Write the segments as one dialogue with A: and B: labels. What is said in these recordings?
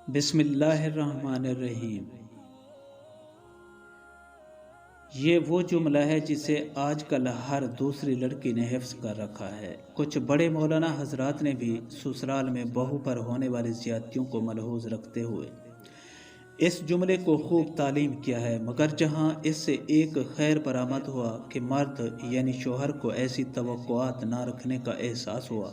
A: بسم اللہ الرحمن الرحیم۔ یہ وہ جملہ ہے جسے آج کل ہر دوسری لڑکی نے حفظ کر رکھا ہے۔ کچھ بڑے مولانا حضرات نے بھی سسرال میں بہو پر ہونے والی زیادتیوں کو ملحوظ رکھتے ہوئے اس جملے کو خوب تعلیم کیا ہے، مگر جہاں اس سے ایک خیر برآمد ہوا کہ مرد یعنی شوہر کو ایسی توقعات نہ رکھنے کا احساس ہوا،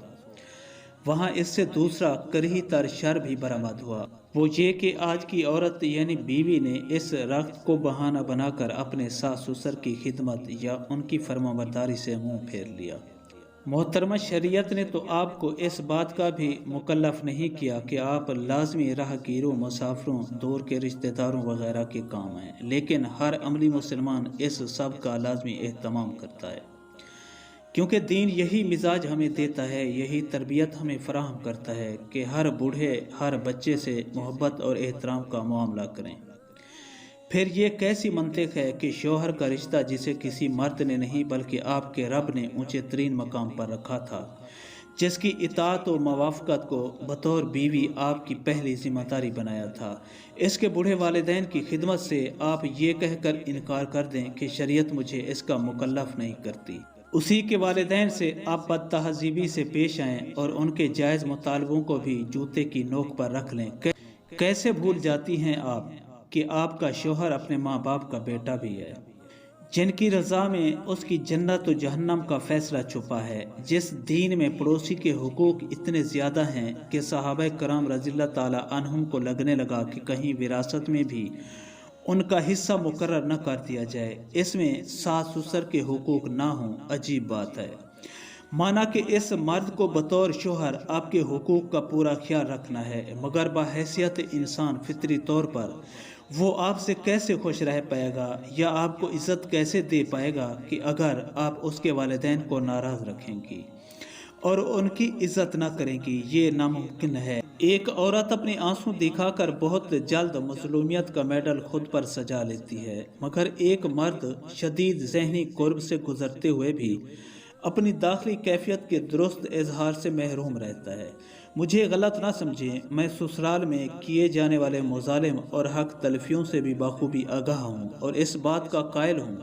A: وہاں اس سے دوسرا کریہ تر شر بھی برآمد ہوا، وہ یہ کہ آج کی عورت یعنی بیوی نے اس رخت کو بہانہ بنا کر اپنے ساس سسر کی خدمت یا ان کی فرمانبرداری سے منہ پھیر لیا۔ محترمہ شریعت نے تو آپ کو اس بات کا بھی مکلف نہیں کیا کہ آپ لازمی راہگیروں، مسافروں، دور کے رشتہ داروں وغیرہ کے کام ہیں، لیکن ہر عملی مسلمان اس سب کا لازمی اہتمام کرتا ہے، کیونکہ دین یہی مزاج ہمیں دیتا ہے، یہی تربیت ہمیں فراہم کرتا ہے کہ ہر بوڑھے، ہر بچے سے محبت اور احترام کا معاملہ کریں۔ پھر یہ کیسی منطق ہے کہ شوہر کا رشتہ جسے کسی مرد نے نہیں بلکہ آپ کے رب نے اونچے ترین مقام پر رکھا تھا، جس کی اطاعت و موافقت کو بطور بیوی آپ کی پہلی ذمہ داری بنایا تھا، اس کے بوڑھے والدین کی خدمت سے آپ یہ کہہ کر انکار کر دیں کہ شریعت مجھے اس کا مکلف نہیں کرتی، اسی کے والدین سے آپ بد تہذیبی سے پیش آئیں اور ان کے جائز مطالبوں کو بھی جوتے کی نوک پر رکھ لیں۔ کیسے بھول جاتی ہیں آپ کہ آپ کا شوہر اپنے ماں باپ کا بیٹا بھی ہے، جن کی رضا میں اس کی جنت و جہنم کا فیصلہ چھپا ہے، جس دین میں پڑوسی کے حقوق اتنے زیادہ ہیں کہ صحابہ کرام رضی اللہ تعالیٰ عنہم کو لگنے لگا کہ کہیں وراثت میں بھی ان کا حصہ مقرر نہ کر دیا جائے، اس میں ساس سسر کے حقوق نہ ہوں۔ عجیب بات ہے، مانا کہ اس مرد کو بطور شوہر آپ کے حقوق کا پورا خیال رکھنا ہے، مگر بحیثیت انسان فطری طور پر وہ آپ سے کیسے خوش رہ پائے گا یا آپ کو عزت کیسے دے پائے گا کہ اگر آپ اس کے والدین کو ناراض رکھیں گی اور ان کی عزت نہ کریں گی؟ یہ ناممکن ہے۔ ایک عورت اپنے آنسو دکھا کر بہت جلد مظلومیت کا میڈل خود پر سجا لیتی ہے، مگر ایک مرد شدید ذہنی کرب سے گزرتے ہوئے بھی اپنی داخلی کیفیت کے درست اظہار سے محروم رہتا ہے۔ مجھے غلط نہ سمجھیں، میں سسرال میں کیے جانے والے مظالم اور حق تلفیوں سے بھی بخوبی آگاہ ہوں اور اس بات کا قائل ہوں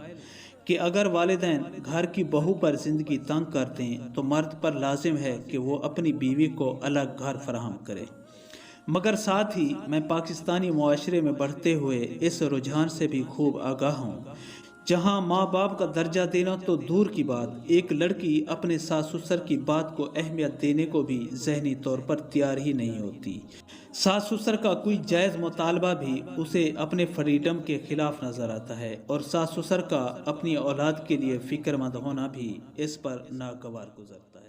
A: کہ اگر والدین گھر کی بہو پر زندگی تنگ کر دیں تو مرد پر لازم ہے کہ وہ اپنی بیوی کو الگ گھر فراہم کرے، مگر ساتھ ہی میں پاکستانی معاشرے میں بڑھتے ہوئے اس رجحان سے بھی خوب آگاہ ہوں جہاں ماں باپ کا درجہ دینا تو دور کی بات، ایک لڑکی اپنے ساس سسر کی بات کو اہمیت دینے کو بھی ذہنی طور پر تیار ہی نہیں ہوتی۔ ساس سسر کا کوئی جائز مطالبہ بھی اسے اپنے فریڈم کے خلاف نظر آتا ہے اور ساس سسر کا اپنی اولاد کے لیے فکر مند ہونا بھی اس پر ناگوار گزرتا ہے۔